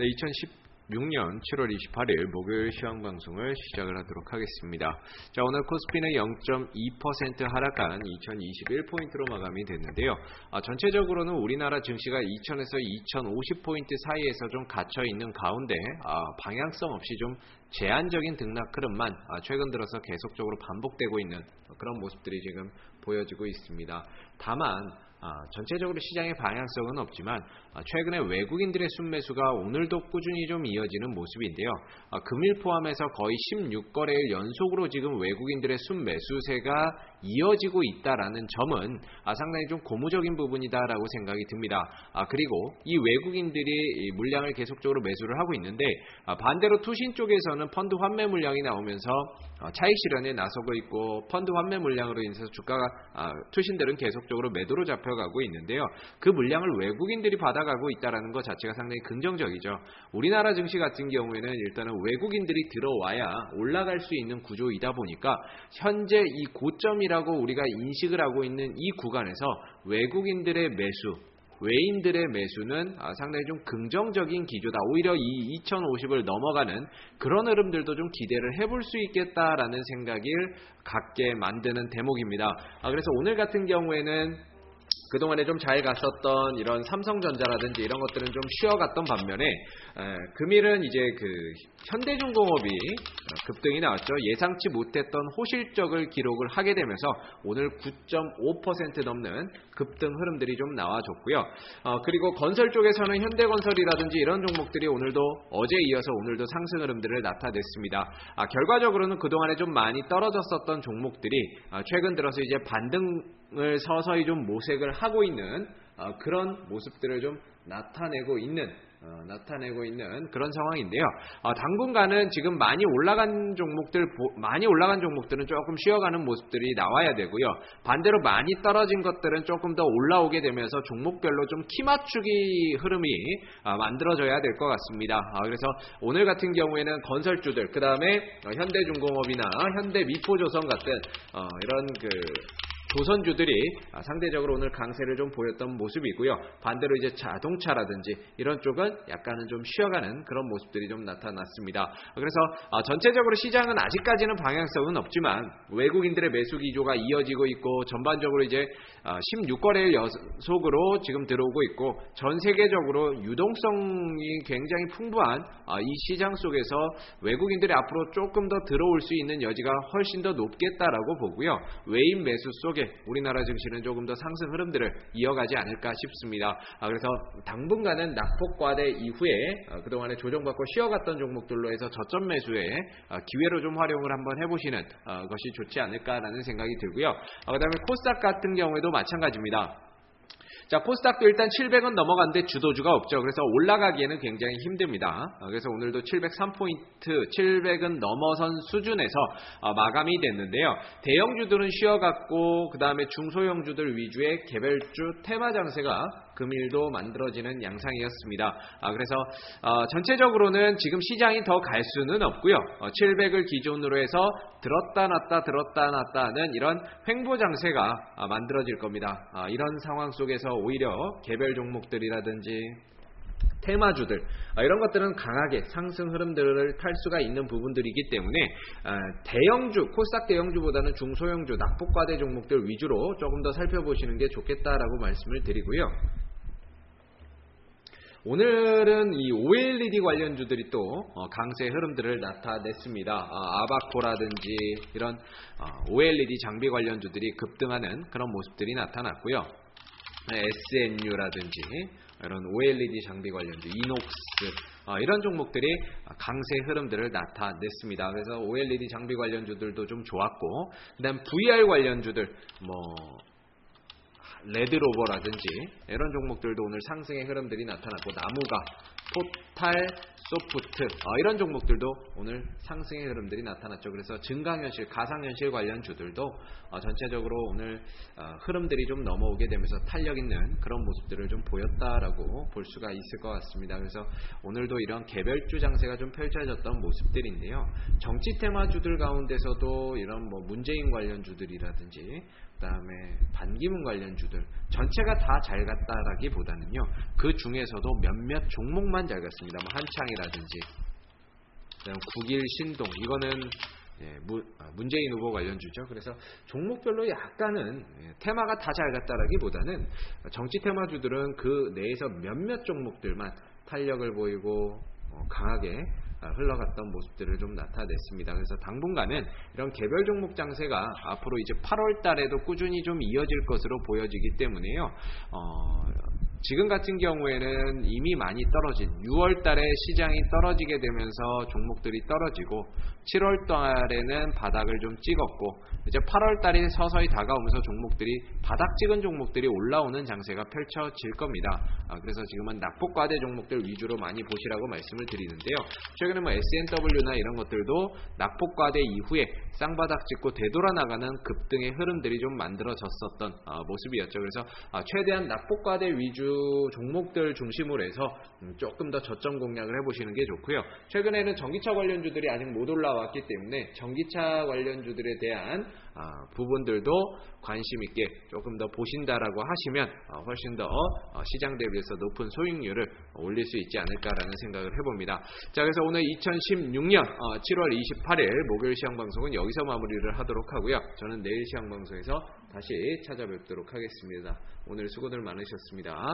네, 2016년 7월 28일 목요일 시황방송을 시작을 하도록 하겠습니다. 자, 오늘 코스피는 0.2% 하락한 2021포인트로 마감이 됐는데요. 전체적으로는 우리나라 증시가 2000에서 2050포인트 사이에서 좀 갇혀있는 가운데 방향성 없이 좀 제한적인 등락 흐름만 최근 들어서 계속적으로 반복되고 있는 그런 모습들이 지금 보여지고 있습니다. 다만 전체적으로 시장의 방향성은 없지만 최근에 외국인들의 순매수가 오늘도 꾸준히 좀 이어지는 모습인데요. 금일 포함해서 거의 16거래일 연속으로 지금 외국인들의 순매수세가 이어지고 있다라는 점은 상당히 좀 고무적인 부분이다라고 생각이 듭니다. 그리고 이 외국인들이 물량을 계속적으로 매수를 하고 있는데 반대로 투신 쪽에서는 펀드 환매 물량이 나오면서 차익 실현에 나서고 있고 펀드 환매 물량으로 인해서 주가가 투신들은 계속적으로 매도로 잡혀가고 있는데요. 그 물량을 외국인들이 받아가고 있다는 것 자체가 상당히 긍정적이죠. 우리나라 증시 같은 경우에는 일단은 외국인들이 들어와야 올라갈 수 있는 구조이다 보니까 현재 이 고점이라고 우리가 인식을 하고 있는 이 구간에서 외국인들의 매수, 외인들의 매수는 상당히 좀 긍정적인 기조다. 오히려 이 2050을 넘어가는 그런 흐름들도 좀 기대를 해볼 수 있겠다라는 생각을 갖게 만드는 대목입니다. 그래서 오늘 같은 경우에는 그동안에 좀 잘 갔었던 이런 삼성전자라든지 이런 것들은 좀 쉬어갔던 반면에 금일은 이제 그 현대중공업이 급등이 나왔죠. 예상치 못했던 호실적을 기록을 하게 되면서 오늘 9.5% 넘는 급등 흐름들이 좀 나와줬고요. 그리고 건설 쪽에서는 현대건설이라든지 이런 종목들이 오늘도 어제 이어서 오늘도 상승 흐름들을 나타냈습니다. 결과적으로는 그동안에 좀 많이 떨어졌었던 종목들이 최근 들어서 이제 반등을 서서히 좀 모색을 하고 있는 그런 모습들을 좀 나타내고 있는 그런 상황인데요. 당분간은 지금 많이 올라간 종목들은 조금 쉬어가는 모습들이 나와야 되고요. 반대로 많이 떨어진 것들은 조금 더 올라오게 되면서 종목별로 좀 키 맞추기 흐름이 만들어져야 될 것 같습니다. 그래서 오늘 같은 경우에는 건설주들, 그 다음에 현대중공업이나 현대미포조선 같은 이런 조선주들이 상대적으로 오늘 강세를 좀 보였던 모습이고요. 반대로 이제 자동차라든지 이런 쪽은 약간은 좀 쉬어가는 그런 모습들이 좀 나타났습니다. 그래서 전체적으로 시장은 아직까지는 방향성은 없지만 외국인들의 매수 기조가 이어지고 있고 전반적으로 이제 16거래일 연속으로 지금 들어오고 있고 전 세계적으로 유동성이 굉장히 풍부한 이 시장 속에서 외국인들이 앞으로 조금 더 들어올 수 있는 여지가 훨씬 더 높겠다라고 보고요. 외인 매수 속에 우리나라 증시는 조금 더 상승 흐름들을 이어가지 않을까 싶습니다. 그래서 당분간은 낙폭과대 이후에 그동안에 조정받고 쉬어갔던 종목들로 해서 저점 매수에 기회로 좀 활용을 한번 해보시는 것이 좋지 않을까라는 생각이 들고요. 그 다음에 코스닥 같은 경우에도 마찬가지입니다. 자, 코스닥도 일단 700은 넘어갔는데 주도주가 없죠. 그래서 올라가기에는 굉장히 힘듭니다. 그래서 오늘도 703포인트, 700은 넘어선 수준에서 마감이 됐는데요. 대형주들은 쉬어갔고 그 다음에 중소형주들 위주의 개별주 테마 장세가 금일도 만들어지는 양상이었습니다. 그래서 전체적으로는 지금 시장이 더 갈 수는 없고요. 700을 기준으로 해서 들었다 놨다 하는 이런 횡보 장세가 만들어질 겁니다. 이런 상황 속에서 오히려 개별 종목들이라든지 테마주들 이런 것들은 강하게 상승 흐름들을 탈 수가 있는 부분들이기 때문에 대형주, 코스닥 대형주보다는 중소형주, 낙폭과대 종목들 위주로 조금 더 살펴보시는 게 좋겠다라고 말씀을 드리고요. 오늘은 이 OLED 관련주들이 또 강세 흐름들을 나타냈습니다. 아바코라든지 이런 OLED 장비 관련주들이 급등하는 그런 모습들이 나타났고요. SNU라든지 이런 OLED 장비 관련주, 이녹스 이런 종목들이 강세 흐름들을 나타냈습니다. 그래서 OLED 장비 관련주들도 좀 좋았고, 그다음 VR 관련주들 레드로버라든지 이런 종목들도 오늘 상승의 흐름들이 나타났고, 나무가, 토탈, 소프트 이런 종목들도 오늘 상승의 흐름들이 나타났죠. 그래서 증강현실, 가상현실 관련 주들도 전체적으로 오늘 흐름들이 좀 넘어오게 되면서 탄력 있는 그런 모습들을 좀 보였다라고 볼 수가 있을 것 같습니다. 그래서 오늘도 이런 개별주 장세가 좀 펼쳐졌던 모습들인데요. 정치 테마주들 가운데서도 이런 뭐 문재인 관련 주들이라든지 그다음에 반기문 관련 주들 전체가 다 잘 갔다라기보다는요. 그 중에서도 몇몇 종목만 잘 갔습니다. 뭐 한창이라든지 그다음 국일 신동 이거는 문재인 후보 관련주죠. 그래서 종목별로 약간은 테마가 다 잘 갔다라기보다는 정치 테마주들은 그 내에서 몇몇 종목들만 탄력을 보이고 강하게 흘러갔던 모습들을 좀 나타냈습니다. 그래서 당분간은 이런 개별 종목 장세가 앞으로 이제 8월 달에도 꾸준히 좀 이어질 것으로 보여지기 때문에요. 지금 같은 경우에는 이미 많이 떨어진 6월 달에 시장이 떨어지게 되면서 종목들이 떨어지고 7월 달에는 바닥을 좀 찍었고 이제 8월 달이 서서히 다가오면서 종목들이 바닥 찍은 종목들이 올라오는 장세가 펼쳐질 겁니다. 그래서 지금은 낙폭과대 종목들 위주로 많이 보시라고 말씀을 드리는데요. 최근에 뭐 S&W나 이런 것들도 낙폭과대 이후에 쌍바닥 찍고 되돌아나가는 급등의 흐름들이 좀 만들어졌었던 모습이었죠. 그래서 최대한 낙폭과대 위주 종목들 중심으로 해서 조금 더 저점 공략을 해보시는 게 좋고요. 최근에는 전기차 관련주들이 아직 못 올라왔기 때문에 전기차 관련주들에 대한 부분들도 관심 있게 조금 더 보신다라고 하시면 훨씬 더 시장 대비해서 높은 소익률을 올릴 수 있지 않을까라는 생각을 해봅니다. 자, 그래서 오늘 2016년 7월 28일 목요일 시황 방송은 여기서 마무리를 하도록 하고요. 저는 내일 시황 방송에서 다시 찾아뵙도록 하겠습니다. 오늘 수고들 많으셨습니다.